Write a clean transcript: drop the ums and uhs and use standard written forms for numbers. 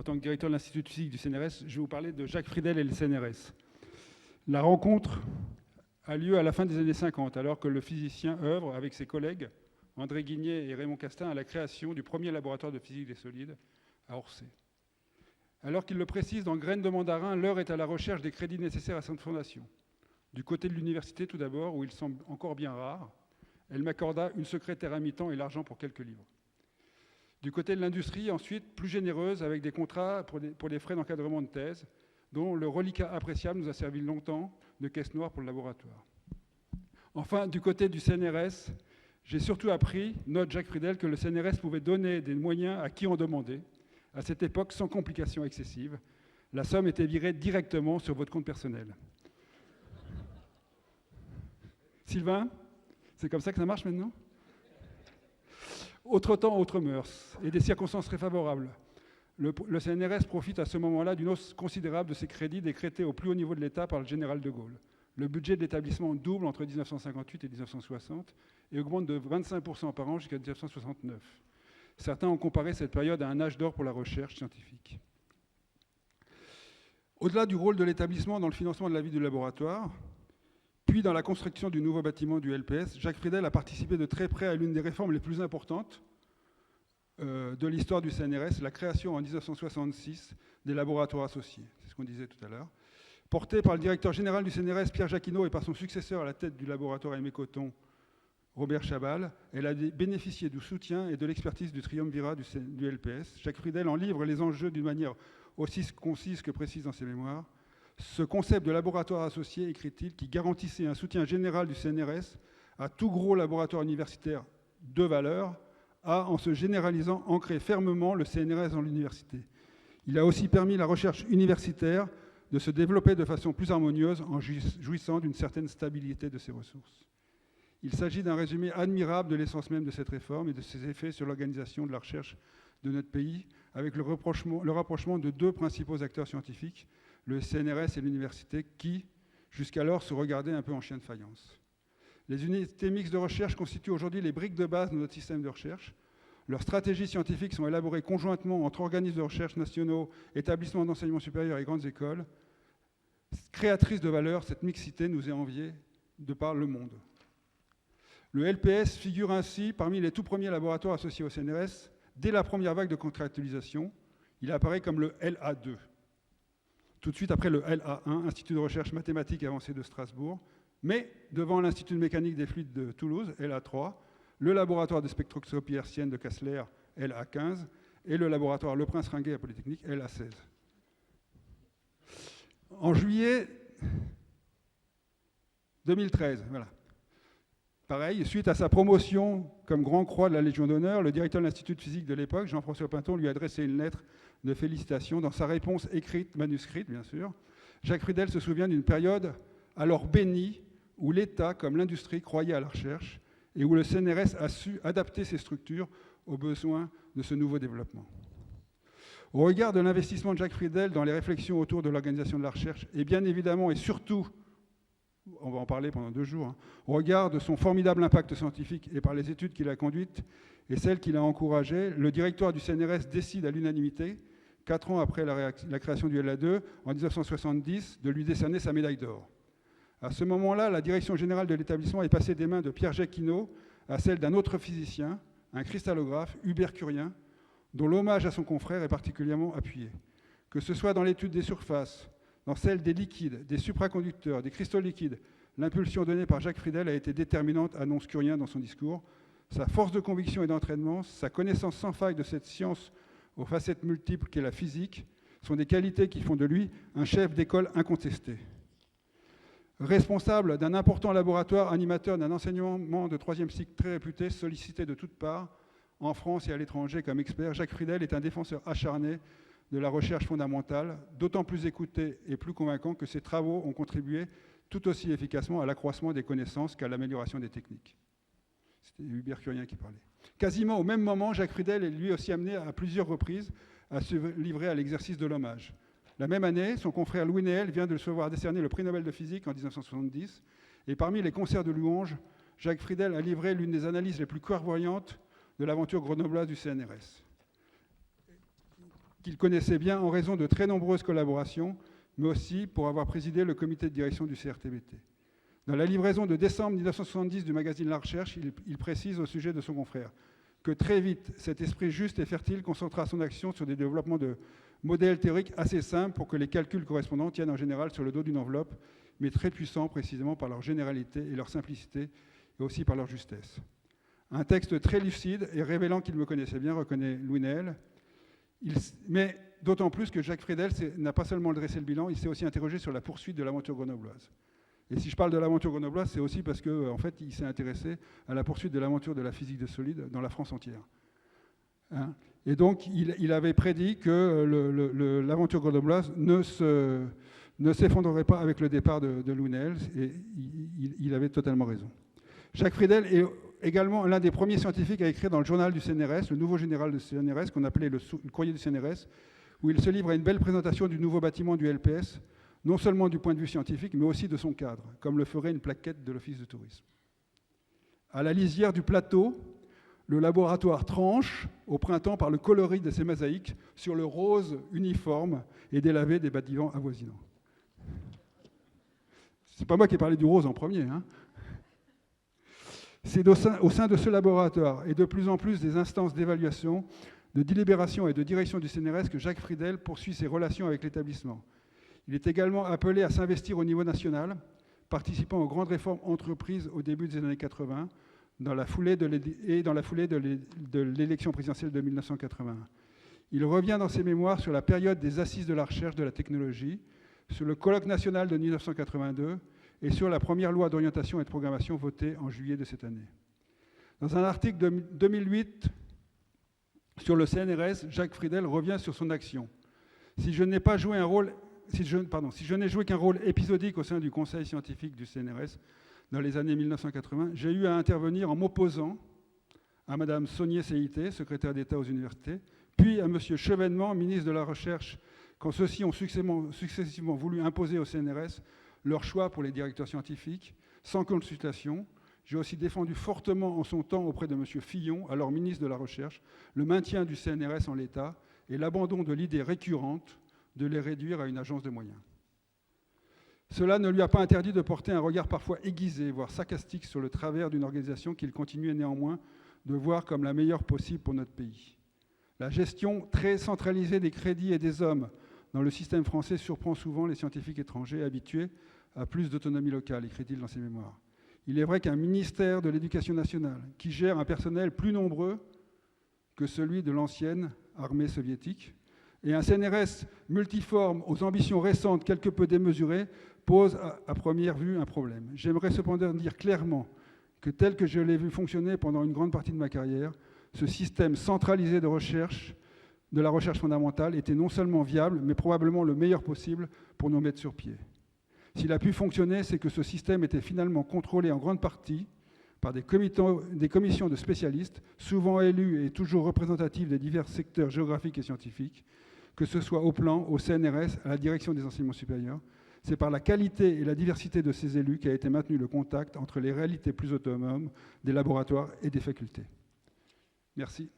tant que directeur de l'Institut de physique du CNRS, je vais vous parler de Jacques Friedel et le CNRS. La rencontre a lieu à la fin des années 50, alors que le physicien œuvre avec ses collègues André Guigné et Raymond Castin à la création du premier laboratoire de physique des solides à Orsay. Alors qu'il le précise dans Graines de mandarin, l'heure est à la recherche des crédits nécessaires à cette fondation. Du côté de l'université, tout d'abord, où il semble encore bien rare, elle m'accorda une secrétaire à mi-temps et l'argent pour quelques livres. Du côté de l'industrie, ensuite, plus généreuse, avec des contrats pour les frais d'encadrement de thèse, dont le reliquat appréciable nous a servi longtemps de caisse noire pour le laboratoire. Enfin, du côté du CNRS, j'ai surtout appris, note Jacques Friedel, que le CNRS pouvait donner des moyens à qui en demandait, à cette époque sans complications excessives. La somme était virée directement sur votre compte personnel. Sylvain, c'est comme ça que ça marche maintenant ? Autre temps, autre mœurs, et des circonstances très favorables. Le CNRS profite à ce moment-là d'une hausse considérable de ses crédits décrétés au plus haut niveau de l'État par le général de Gaulle. Le budget de l'établissement double entre 1958 et 1960 et augmente de 25% par an jusqu'à 1969. Certains ont comparé cette période à un âge d'or pour la recherche scientifique. Au-delà du rôle de l'établissement dans le financement de la vie du laboratoire, puis dans la construction du nouveau bâtiment du LPS, Jacques Friedel a participé de très près à l'une des réformes les plus importantes de l'histoire du CNRS, la création en 1966 des laboratoires associés. C'est ce qu'on disait tout à l'heure. Portée par le directeur général du CNRS, Pierre Jacquinot, et par son successeur à la tête du laboratoire Aimé Cotton, Robert Chabal, elle a bénéficié du soutien et de l'expertise du triumvirat du LPS. Jacques Friedel en livre les enjeux d'une manière aussi concise que précise dans ses mémoires. Ce concept de laboratoire associé, écrit-il, qui garantissait un soutien général du CNRS à tout gros laboratoire universitaire de valeur, a, en se généralisant, ancré fermement le CNRS dans l'université. Il a aussi permis la recherche universitaire de se développer de façon plus harmonieuse en jouissant d'une certaine stabilité de ses ressources. Il s'agit d'un résumé admirable de l'essence même de cette réforme et de ses effets sur l'organisation de la recherche de notre pays, avec le rapprochement de deux principaux acteurs scientifiques, le CNRS et l'université, qui, jusqu'alors, se regardaient un peu en chien de faïence. Les unités mixtes de recherche constituent aujourd'hui les briques de base de notre système de recherche. Leurs stratégies scientifiques sont élaborées conjointement entre organismes de recherche nationaux, établissements d'enseignement supérieur et grandes écoles. Créatrice de valeur, cette mixité nous est enviée de par le monde. Le LPS figure ainsi parmi les tout premiers laboratoires associés au CNRS. Dès la première vague de contractualisation, il apparaît comme le LA2. Tout de suite après le LA1, Institut de recherche mathématique avancée de Strasbourg, mais devant l'Institut de mécanique des fluides de Toulouse, LA3, le laboratoire de spectroscopie hertzienne de Kastler, LA15, et le laboratoire Le Prince Ringuet à Polytechnique, LA16. En juillet 2013, voilà. Pareil, suite à sa promotion comme Grand Croix de la Légion d'honneur, le directeur de l'Institut de physique de l'époque, Jean-François Pinton, lui a adressé une lettre de félicitations. Dans sa réponse écrite, manuscrite bien sûr, Jacques Friedel se souvient d'une période alors bénie où l'État, comme l'industrie, croyait à la recherche et où le CNRS a su adapter ses structures aux besoins de ce nouveau développement. Au regard de l'investissement de Jacques Friedel dans les réflexions autour de l'organisation de la recherche, et bien évidemment et surtout, on va en parler pendant 2 jours, au regard de son formidable impact scientifique et par les études qu'il a conduites et celles qu'il a encouragées, le directoire du CNRS décide à l'unanimité, 4 ans après la création du LA2, en 1970, de lui décerner sa médaille d'or. À ce moment-là, la direction générale de l'établissement est passée des mains de Pierre Jacquinot à celle d'un autre physicien, un cristallographe, Hubert Curien, dont l'hommage à son confrère est particulièrement appuyé. Que ce soit dans l'étude des surfaces, dans celle des liquides, des supraconducteurs, des cristaux liquides, l'impulsion donnée par Jacques Friedel a été déterminante, annonce Curien dans son discours. Sa force de conviction et d'entraînement, sa connaissance sans faille de cette science aux facettes multiples qu'est la physique, sont des qualités qui font de lui un chef d'école incontesté. Responsable d'un important laboratoire, animateur d'un enseignement de 3e cycle très réputé, sollicité de toutes parts, en France et à l'étranger comme expert, Jacques Friedel est un défenseur acharné de la recherche fondamentale, d'autant plus écouté et plus convaincant que ses travaux ont contribué tout aussi efficacement à l'accroissement des connaissances qu'à l'amélioration des techniques. C'était Hubert Curien qui parlait. Quasiment au même moment, Jacques Friedel est lui aussi amené à plusieurs reprises à se livrer à l'exercice de l'hommage. La même année, son confrère Louis Néel vient de se voir décerner le prix Nobel de physique en 1970, et parmi les concerts de louanges, Jacques Friedel a livré l'une des analyses les plus clairvoyantes de l'aventure grenobloise du CNRS. qu'il connaissait bien en raison de très nombreuses collaborations, mais aussi pour avoir présidé le comité de direction du CRTBT. Dans la livraison de décembre 1970 du magazine La Recherche, il précise au sujet de son confrère que très vite, cet esprit juste et fertile concentra son action sur des développements de modèles théoriques assez simples pour que les calculs correspondants tiennent en général sur le dos d'une enveloppe, mais très puissants précisément par leur généralité et leur simplicité, et aussi par leur justesse. Un texte très lucide et révélant qu'il me connaissait bien, reconnaît Louis Néel, mais d'autant plus que Jacques Frédel n'a pas seulement dressé le bilan, il s'est aussi interrogé sur la poursuite de l'aventure grenobloise. Et si je parle de l'aventure grenobloise, c'est aussi parce qu'en fait, il s'est intéressé à la poursuite de l'aventure de la physique des solides dans la France entière. Hein, et donc, il avait prédit que l'aventure grenobloise ne s'effondrerait pas avec le départ de Louis Néel, et il avait totalement raison. Jacques Frédel est également l'un des premiers scientifiques à écrire dans le journal du CNRS, le nouveau général du CNRS, qu'on appelait le courrier du CNRS, où il se livre à une belle présentation du nouveau bâtiment du LPS, non seulement du point de vue scientifique, mais aussi de son cadre, comme le ferait une plaquette de l'Office de tourisme. À la lisière du plateau, le laboratoire tranche au printemps par le coloris de ses mosaïques sur le rose uniforme et délavé des bâtiments avoisinants. C'est pas moi qui ai parlé du rose en premier. Hein. C'est au sein de ce laboratoire et de plus en plus des instances d'évaluation, de délibération et de direction du CNRS que Jacques Frédel poursuit ses relations avec l'établissement. Il est également appelé à s'investir au niveau national, participant aux grandes réformes entreprises au début des années 80, dans la foulée de l'élection présidentielle de 1981. Il revient dans ses mémoires sur la période des assises de la recherche de la technologie, sur le colloque national de 1982 et sur la première loi d'orientation et de programmation votée en juillet de cette année. Dans un article de 2008 sur le CNRS, Jacques Frédel revient sur son action. Si je n'ai joué qu'un rôle épisodique au sein du conseil scientifique du CNRS dans les années 1980, j'ai eu à intervenir en m'opposant à Mme Saunier-Céité, secrétaire d'État aux universités, puis à M. Chevènement, ministre de la Recherche, quand ceux-ci ont successivement voulu imposer au CNRS leur choix pour les directeurs scientifiques, sans consultation. J'ai aussi défendu fortement en son temps auprès de M. Fillon, alors ministre de la Recherche, le maintien du CNRS en l'état et l'abandon de l'idée récurrente de les réduire à une agence de moyens. Cela ne lui a pas interdit de porter un regard parfois aiguisé, voire sarcastique, sur le travers d'une organisation qu'il continuait néanmoins de voir comme la meilleure possible pour notre pays. La gestion très centralisée des crédits et des hommes dans le système français surprend souvent les scientifiques étrangers habitués à plus d'autonomie locale, écrit-il dans ses mémoires. Il est vrai qu'un ministère de l'Éducation nationale, qui gère un personnel plus nombreux que celui de l'ancienne armée soviétique, et un CNRS multiforme aux ambitions récentes quelque peu démesurées, pose à première vue un problème. J'aimerais cependant dire clairement que tel que je l'ai vu fonctionner pendant une grande partie de ma carrière, ce système centralisé de la recherche fondamentale était non seulement viable, mais probablement le meilleur possible pour nous mettre sur pied. S'il a pu fonctionner, c'est que ce système était finalement contrôlé en grande partie par des commissions de spécialistes, souvent élus et toujours représentatifs des divers secteurs géographiques et scientifiques, que ce soit au plan, au CNRS, à la direction des enseignements supérieurs. C'est par la qualité et la diversité de ces élus qu'a été maintenu le contact entre les réalités plus autonomes des laboratoires et des facultés. Merci.